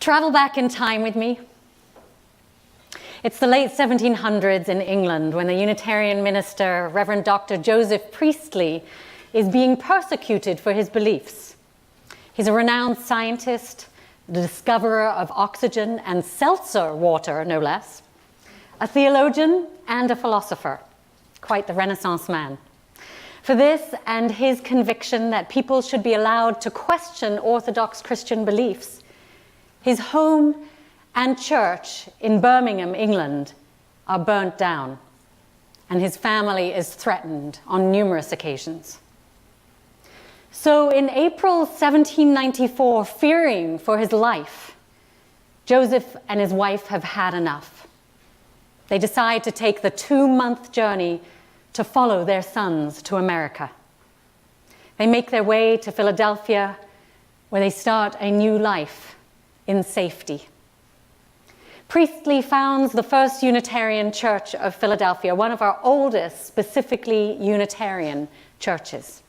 Travel back in time with me. It's the late 1700s in England when the Unitarian minister, Reverend Dr. Joseph Priestley, is being persecuted for his beliefs. He's a renowned scientist, the discoverer of oxygen and seltzer water, no less, a theologian and a philosopher, quite the Renaissance man. For this and his conviction that people should be allowed to question Orthodox Christian beliefs, his home and church in Birmingham, England, are burnt down, and his family is threatened on numerous occasions. So in April 1794, fearing for his life, Joseph and his wife have had enough. They decide to take the 2-month journey to follow their sons to America. They make their way to Philadelphia, where they start a new life in safety. Priestley founds the First Unitarian Church of Philadelphia, one of our oldest, specifically Unitarian churches.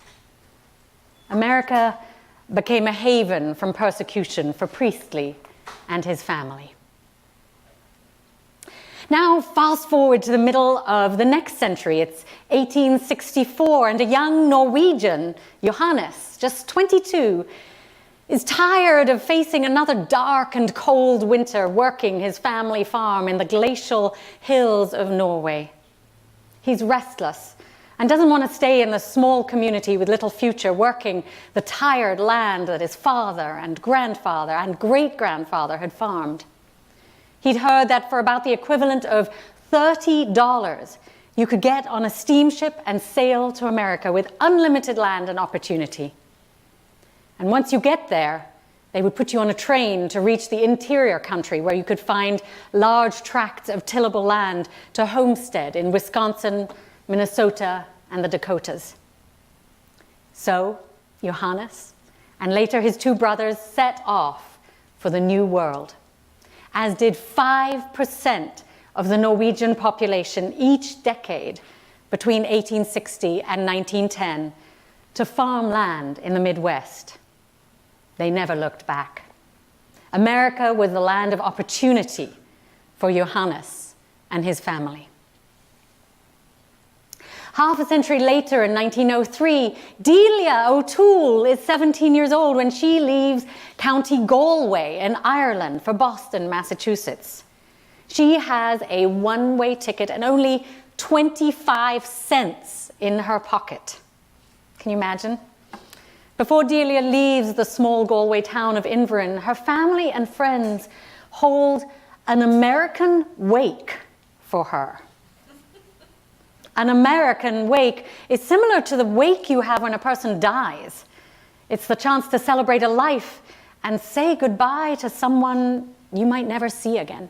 America became a haven from persecution for Priestley and his family. Now, fast forward to the middle of the next century. It's 1864, and a young Norwegian, Johannes, just 22, is tired of facing another dark and cold winter working his family farm in the glacial hills of Norway. He's restless and doesn't want to stay in the small community with little future working the tired land that his father and grandfather and great-grandfather had farmed. He'd heard that for about the equivalent of $30, you could get on a steamship and sail to America with unlimited land and opportunity. And once you get there, they would put you on a train to reach the interior country where you could find large tracts of tillable land to homestead in Wisconsin, Minnesota, and the Dakotas. So, Johannes, and later his 2 brothers, set off for the New World, as did 5% of the Norwegian population each decade between 1860 and 1910 to farm land in the Midwest. They never looked back. America was the land of opportunity for Johannes and his family. Half a century later, in 1903, Delia O'Toole is 17 years old when she leaves County Galway in Ireland for Boston, Massachusetts. She has a one-way ticket and only 25 cents in her pocket. Can you imagine? Before Delia leaves the small Galway town of Inverin, her family and friends hold an American wake for her. An American wake is similar to the wake you have when a person dies. It's the chance to celebrate a life and say goodbye to someone you might never see again.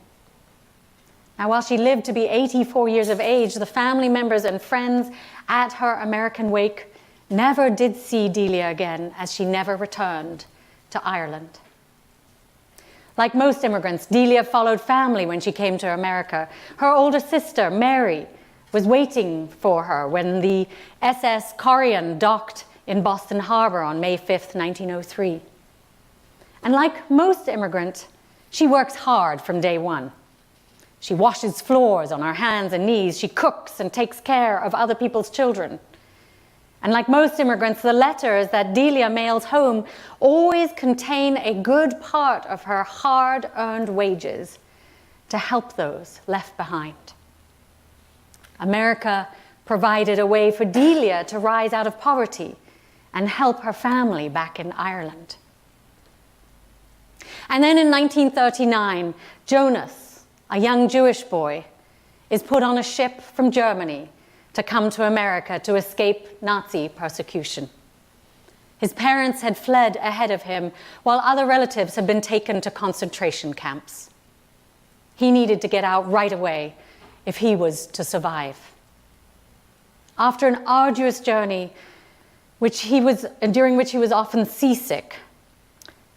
Now, while she lived to be 84 years of age, the family members and friends at her American wake never did see Delia again, as she never returned to Ireland. Like most immigrants, Delia followed family when she came to America. Her older sister, Mary, was waiting for her when the SS Corrigan docked in Boston Harbor on May 5th, 1903. And like most immigrants, she works hard from day one. She washes floors on her hands and knees. She cooks and takes care of other people's children. And like most immigrants, the letters that Delia mails home always contain a good part of her hard-earned wages to help those left behind. America provided a way for Delia to rise out of poverty and help her family back in Ireland. And then in 1939, Jonas, a young Jewish boy, is put on a ship from Germany to come to America to escape Nazi persecution. His parents had fled ahead of him, while other relatives had been taken to concentration camps. He needed to get out right away if he was to survive. After an arduous journey, during which he was often seasick,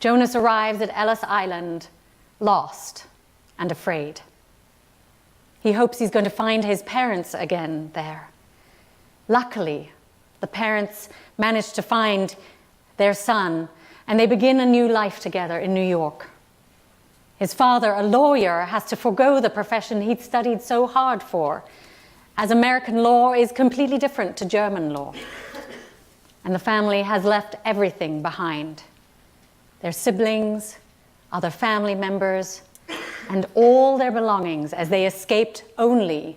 Jonas arrives at Ellis Island, lost and afraid. He hopes he's going to find his parents again there. Luckily, the parents manage to find their son, and they begin a new life together in New York. His father, a lawyer, has to forego the profession he'd studied so hard for, as American law is completely different to German law. And the family has left everything behind. Their siblings, other family members, and all their belongings as they escaped only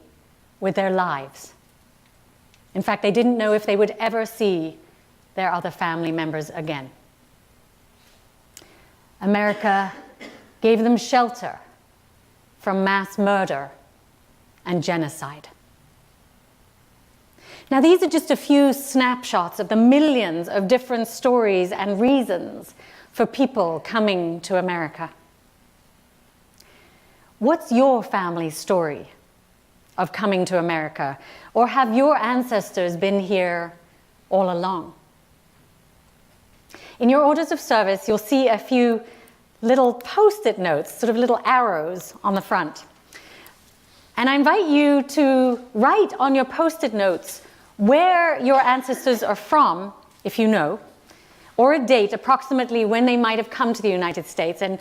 with their lives. In fact, they didn't know if they would ever see their other family members again. America gave them shelter from mass murder and genocide. Now, these are just a few snapshots of the millions of different stories and reasons for people coming to America. What's your family's story of coming to America? Or have your ancestors been here all along? In your orders of service, you'll see a few little post-it notes, sort of little arrows on the front. And I invite you to write on your post-it notes where your ancestors are from, if you know, or a date approximately when they might have come to the United States. And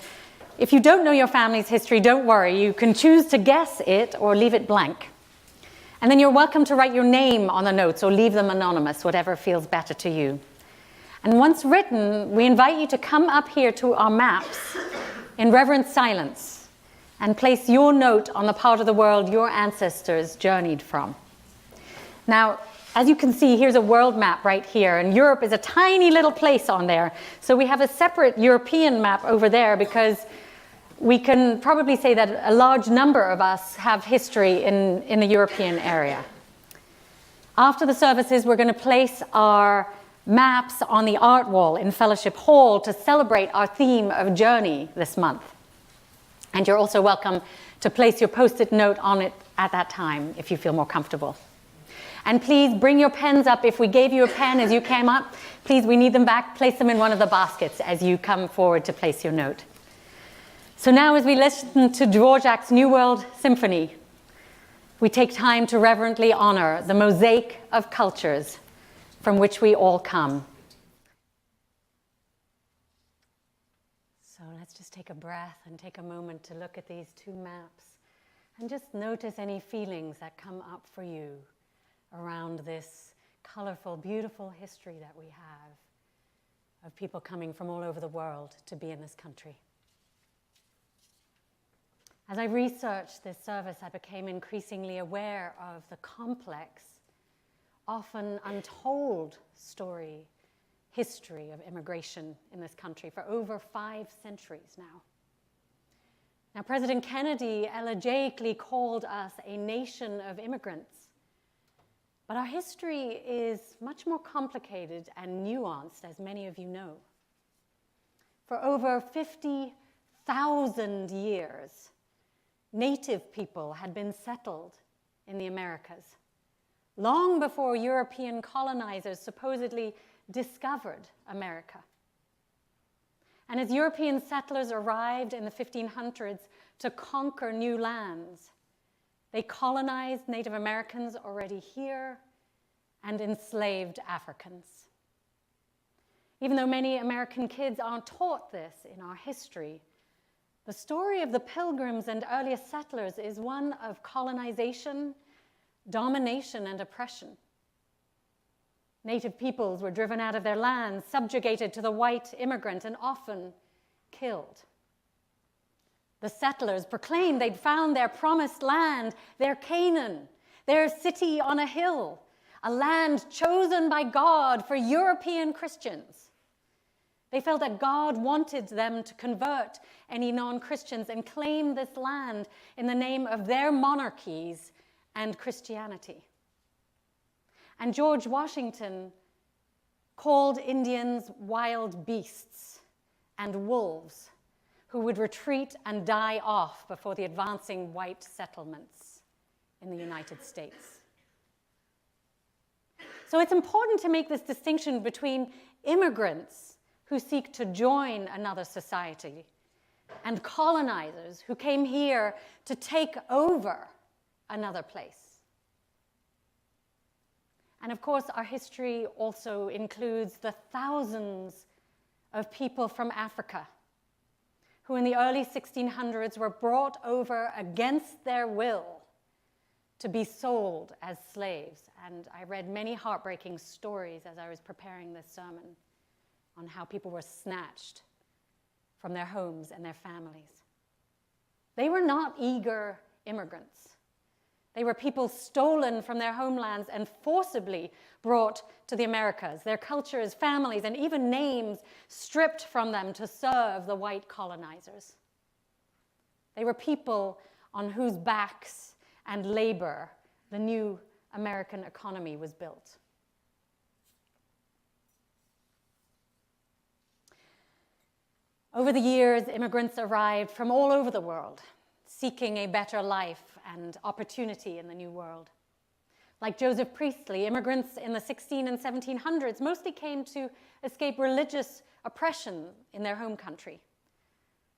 if you don't know your family's history, don't worry. You can choose to guess it or leave it blank. And then you're welcome to write your name on the notes or leave them anonymous, whatever feels better to you. And once written, we invite you to come up here to our maps in reverent silence and place your note on the part of the world your ancestors journeyed from. Now, as you can see, here's a world map right here, and Europe is a tiny little place on there. So we have a separate European map over there because we can probably say that a large number of us have history in the European area. After the services, we're going to place our maps on the art wall in Fellowship Hall to celebrate our theme of journey this month. And you're also welcome to place your post-it note on it at that time if you feel more comfortable. And please bring your pens up. If we gave you a pen as you came up, please, we need them back. Place them in one of the baskets as you come forward to place your note. So now as we listen to Dvorak's New World Symphony, we take time to reverently honor the mosaic of cultures from which we all come. So let's just take a breath and take a moment to look at these two maps and just notice any feelings that come up for you around this colorful, beautiful history that we have of people coming from all over the world to be in this country. As I researched this service, I became increasingly aware of the complex, often untold history of immigration in this country for over 5 centuries now. Now, President Kennedy elegiacally called us a nation of immigrants. But our history is much more complicated and nuanced, as many of you know. For over 50,000 years, native people had been settled in the Americas, long before European colonizers supposedly discovered America. And as European settlers arrived in the 1500s to conquer new lands, they colonized Native Americans already here and enslaved Africans. Even though many American kids aren't taught this in our history, the story of the Pilgrims and earliest settlers is one of colonization, domination, and oppression. Native peoples were driven out of their lands, subjugated to the white immigrant, and often killed. The settlers proclaimed they'd found their promised land, their Canaan, their city on a hill, a land chosen by God for European Christians. They felt that God wanted them to convert any non-Christians and claim this land in the name of their monarchies and Christianity. And George Washington called Indians wild beasts and wolves who would retreat and die off before the advancing white settlements in the United States. So it's important to make this distinction between immigrants who seek to join another society and colonizers who came here to take over another place. And of course, our history also includes the thousands of people from Africa who in the early 1600s were brought over against their will to be sold as slaves. And I read many heartbreaking stories as I was preparing this sermon on how people were snatched from their homes and their families. They were not eager immigrants. They were people stolen from their homelands and forcibly brought to the Americas, their cultures, families, and even names stripped from them to serve the white colonizers. They were people on whose backs and labor the new American economy was built. Over the years, immigrants arrived from all over the world, seeking a better life and opportunity in the new world. Like Joseph Priestley, immigrants in the 1600s and 1700s mostly came to escape religious oppression in their home country.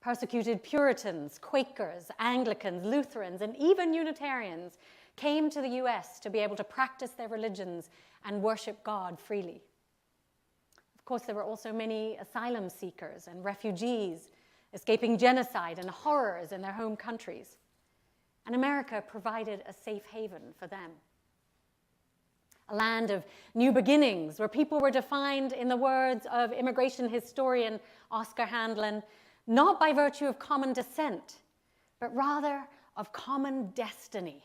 Persecuted Puritans, Quakers, Anglicans, Lutherans, and even Unitarians came to the US to be able to practice their religions and worship God freely. Of course, there were also many asylum seekers and refugees escaping genocide and horrors in their home countries. And America provided a safe haven for them. A land of new beginnings, where people were defined, in the words of immigration historian Oscar Handlin, not by virtue of common descent, but rather of common destiny.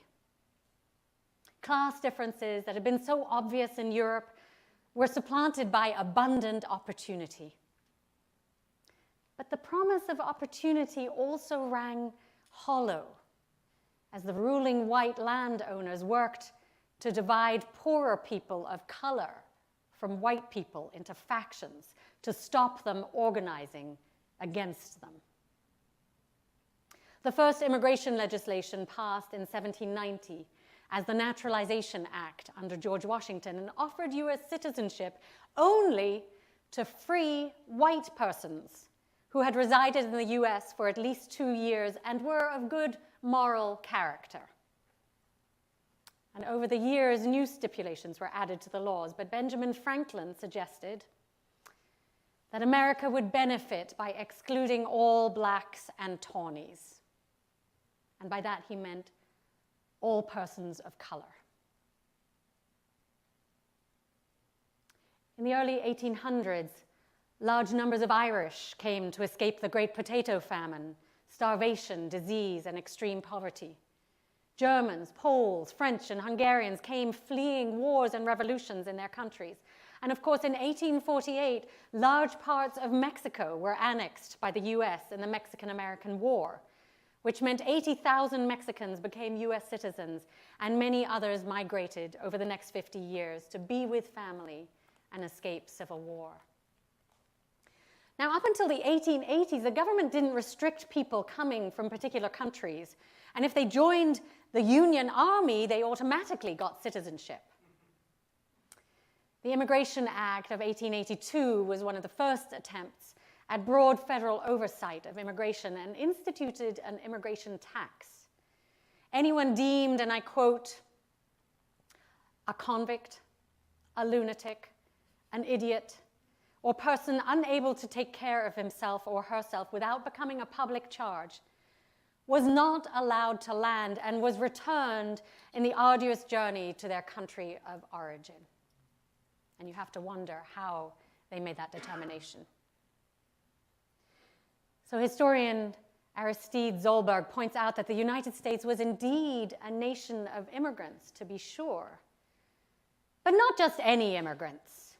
Class differences that had been so obvious in Europe were supplanted by abundant opportunity. But the promise of opportunity also rang hollow as the ruling white landowners worked to divide poorer people of color from white people into factions to stop them organizing against them. The first immigration legislation passed in 1790 as the Naturalization Act under George Washington and offered US citizenship only to free white persons who had resided in the US for at least 2 years and were of good moral character. And over the years, new stipulations were added to the laws, but Benjamin Franklin suggested that America would benefit by excluding all blacks and tawnies. And by that he meant all persons of color. In the early 1800s, large numbers of Irish came to escape the Great Potato Famine, starvation, disease, and extreme poverty. Germans, Poles, French, and Hungarians came fleeing wars and revolutions in their countries. And of course, in 1848, large parts of Mexico were annexed by the US in the Mexican-American War, which meant 80,000 Mexicans became US citizens, and many others migrated over the next 50 years to be with family and escape civil war. Now, up until the 1880s, the government didn't restrict people coming from particular countries, and if they joined the Union Army, they automatically got citizenship. The Immigration Act of 1882 was one of the first attempts at broad federal oversight of immigration and instituted an immigration tax. Anyone deemed, and I quote, a convict, a lunatic, an idiot, or person unable to take care of himself or herself without becoming a public charge, was not allowed to land and was returned in the arduous journey to their country of origin. And you have to wonder how they made that determination. So historian Aristide Zolberg points out that the United States was indeed a nation of immigrants, to be sure, but not just any immigrants.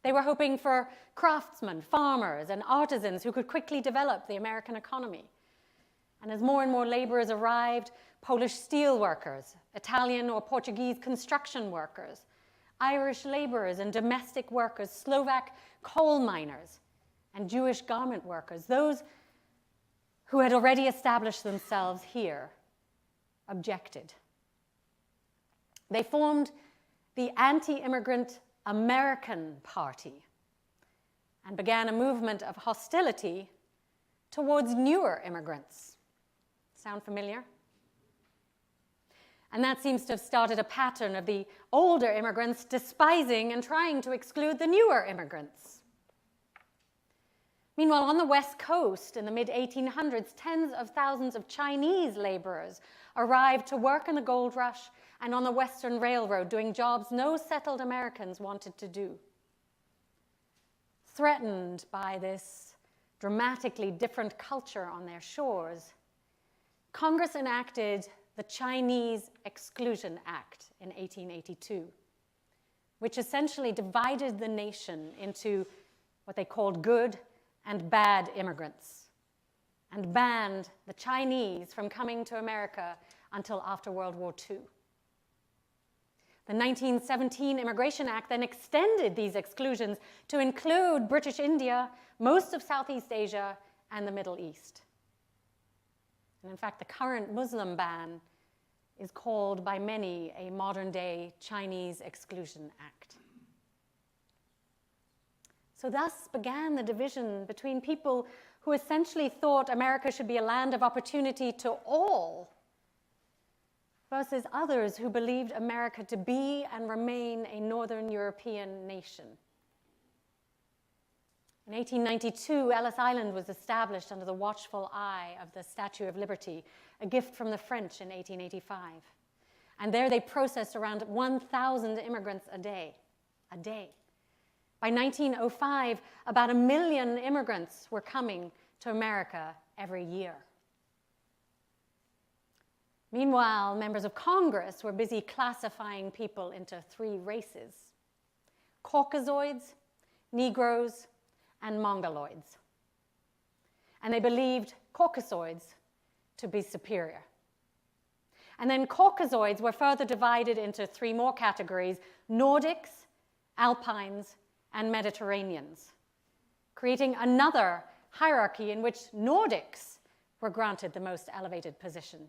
They were hoping for craftsmen, farmers, and artisans who could quickly develop the American economy. And as more and more laborers arrived, Polish steel workers, Italian or Portuguese construction workers, Irish laborers and domestic workers, Slovak coal miners, and Jewish garment workers, those who had already established themselves here, objected. They formed the anti-immigrant American Party and began a movement of hostility towards newer immigrants. Sound familiar? And that seems to have started a pattern of the older immigrants despising and trying to exclude the newer immigrants. Meanwhile, on the West Coast in the mid-1800s, tens of thousands of Chinese laborers arrived to work in the gold rush and on the Western Railroad, doing jobs no settled Americans wanted to do. Threatened by this dramatically different culture on their shores, Congress enacted the Chinese Exclusion Act in 1882, which essentially divided the nation into what they called good and bad immigrants, and banned the Chinese from coming to America until after World War II. The 1917 Immigration Act then extended these exclusions to include British India, most of Southeast Asia, and the Middle East. And in fact, the current Muslim ban is called by many a modern-day Chinese Exclusion Act. So thus began the division between people who essentially thought America should be a land of opportunity to all, versus others who believed America to be and remain a Northern European nation. In 1892, Ellis Island was established under the watchful eye of the Statue of Liberty, a gift from the French in 1885. And there they processed around 1,000 immigrants a day. By 1905, about 1 million immigrants were coming to America every year. Meanwhile, members of Congress were busy classifying people into 3 races: Caucasoids, Negroes, and Mongoloids. And they believed Caucasoids to be superior. And then Caucasoids were further divided into 3 more categories: Nordics, Alpines, and Mediterraneans, creating another hierarchy in which Nordics were granted the most elevated position.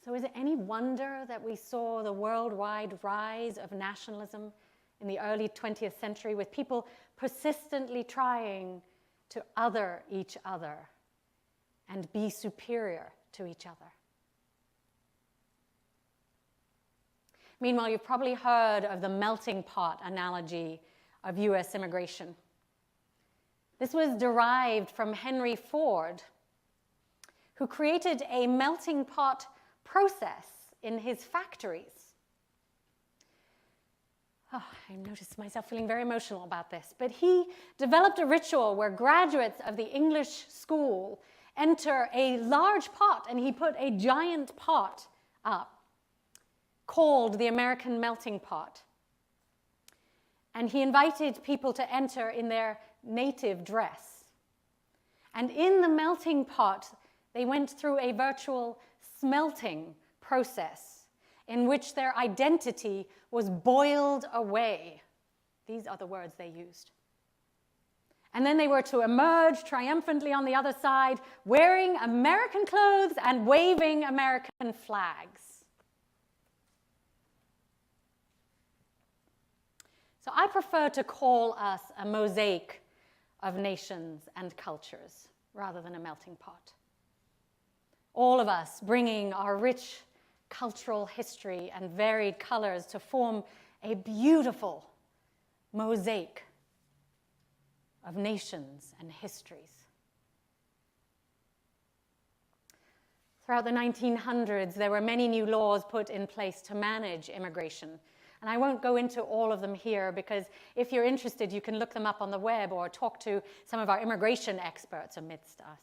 So is it any wonder that we saw the worldwide rise of nationalism in the early 20th century, with people persistently trying to other each other and be superior to each other? Meanwhile, you've probably heard of the melting pot analogy of US immigration. This was derived from Henry Ford, who created a melting pot process in his factories. Oh, I noticed myself feeling very emotional about this, but he developed a ritual where graduates of the English school enter a large pot, and he put a giant pot up called the American melting pot. And he invited people to enter in their native dress. And in the melting pot, they went through a virtual smelting process in which their identity was boiled away. These are the words they used. And then they were to emerge triumphantly on the other side, wearing American clothes and waving American flags. So I prefer to call us a mosaic of nations and cultures rather than a melting pot. All of us bringing our rich cultural history and varied colors to form a beautiful mosaic of nations and histories. Throughout the 1900s, there were many new laws put in place to manage immigration. And I won't go into all of them here, because if you're interested, you can look them up on the web or talk to some of our immigration experts amidst us.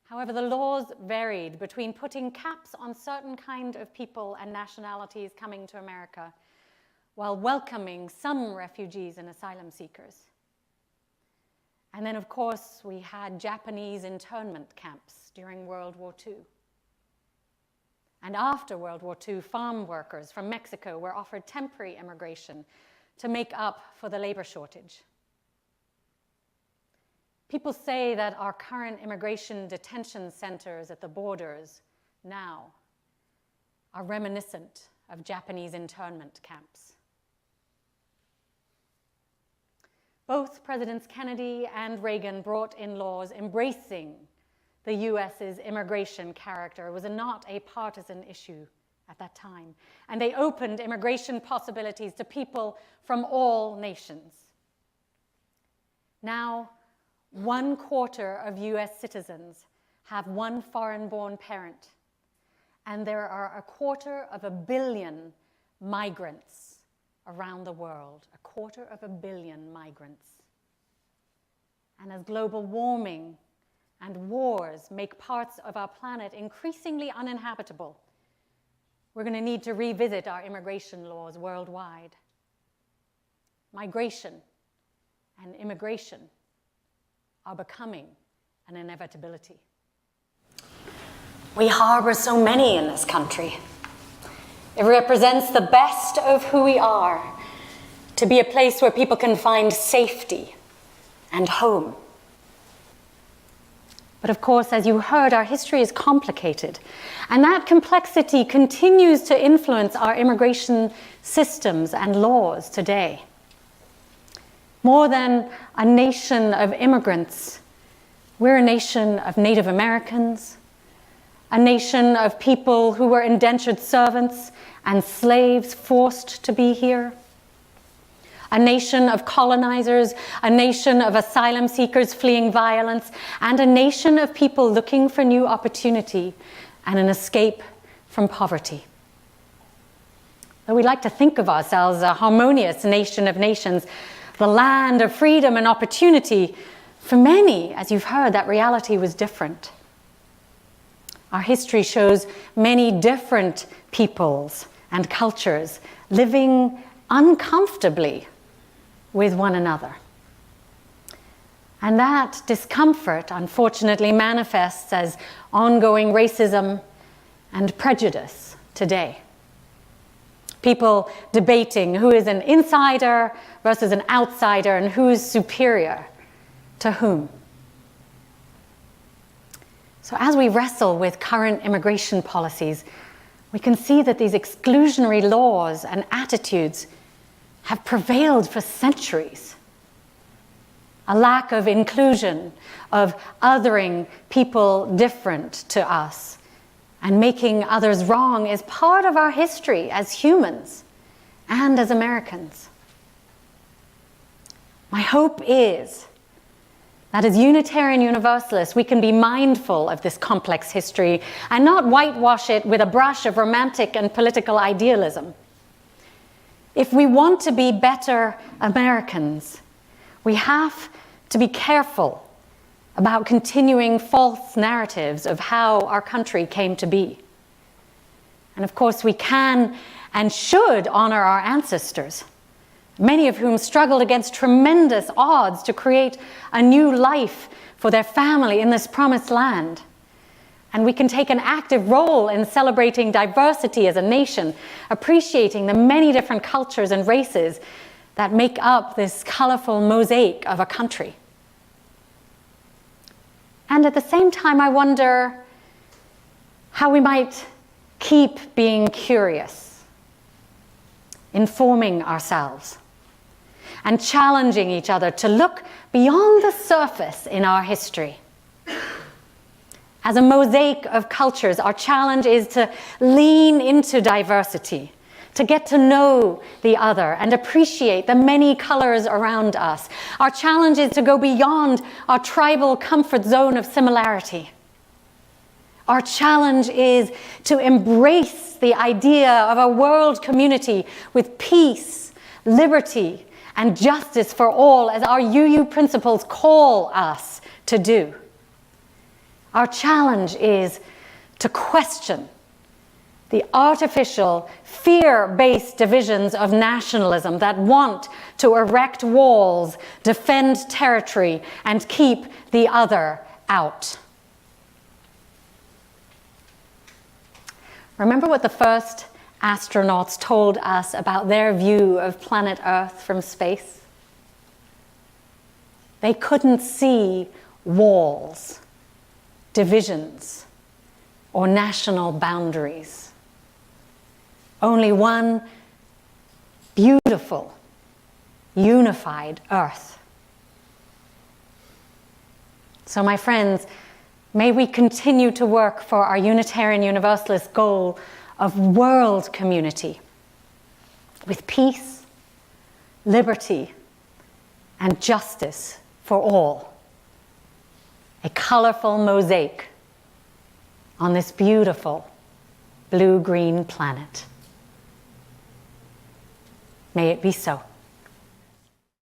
However, the laws varied between putting caps on certain kind of people and nationalities coming to America, while welcoming some refugees and asylum seekers. And then, of course, we had Japanese internment camps during World War II. And after World War II, farm workers from Mexico were offered temporary immigration to make up for the labor shortage. People say that our current immigration detention centers at the borders now are reminiscent of Japanese internment camps. Both Presidents Kennedy and Reagan brought in laws embracing the U.S.'s immigration character. It was not a partisan issue at that time. And they opened immigration possibilities to people from all nations. Now, 1/4 of US citizens have one foreign-born parent, and there are 250 million migrants around the world, 250 million migrants. And as global warming and wars make parts of our planet increasingly uninhabitable, we're going to need to revisit our immigration laws worldwide. Migration and immigration are becoming an inevitability. We harbor so many in this country. It represents the best of who we are, to be a place where people can find safety and home. But of course, as you heard, our history is complicated, and that complexity continues to influence our immigration systems and laws today. More than a nation of immigrants, we're a nation of Native Americans, a nation of people who were indentured servants and slaves forced to be here, a nation of colonizers, a nation of asylum seekers fleeing violence, and a nation of people looking for new opportunity and an escape from poverty. Though we like to think of ourselves as a harmonious nation of nations, the land of freedom and opportunity, for many, as you've heard, that reality was different. Our history shows many different peoples and cultures living uncomfortably with one another. And that discomfort, unfortunately, manifests as ongoing racism and prejudice today. People debating who is an insider versus an outsider and who is superior to whom. So as we wrestle with current immigration policies, we can see that these exclusionary laws and attitudes have prevailed for centuries. A lack of inclusion, of othering people different to us, and making others wrong is part of our history as humans and as Americans. My hope is that as Unitarian Universalists, we can be mindful of this complex history and not whitewash it with a brush of romantic and political idealism. If we want to be better Americans, we have to be careful about continuing false narratives of how our country came to be. And of course, we can and should honor our ancestors, many of whom struggled against tremendous odds to create a new life for their family in this promised land. And we can take an active role in celebrating diversity as a nation, appreciating the many different cultures and races that make up this colorful mosaic of a country. And at the same time, I wonder how we might keep being curious, informing ourselves, and challenging each other to look beyond the surface in our history. As a mosaic of cultures, our challenge is to lean into diversity, to get to know the other and appreciate the many colors around us. Our challenge is to go beyond our tribal comfort zone of similarity. Our challenge is to embrace the idea of a world community with peace, liberty, and justice for all, as our UU principles call us to do. Our challenge is to question the artificial, fear-based divisions of nationalism that want to erect walls, defend territory, and keep the other out. Remember what the first astronauts told us about their view of planet Earth from space? They couldn't see walls, divisions, or national boundaries. Only one beautiful, unified Earth. So my friends, may we continue to work for our Unitarian Universalist goal of world community with peace, liberty, and justice for for all. A colorful mosaic on this beautiful blue-green planet. May it be so.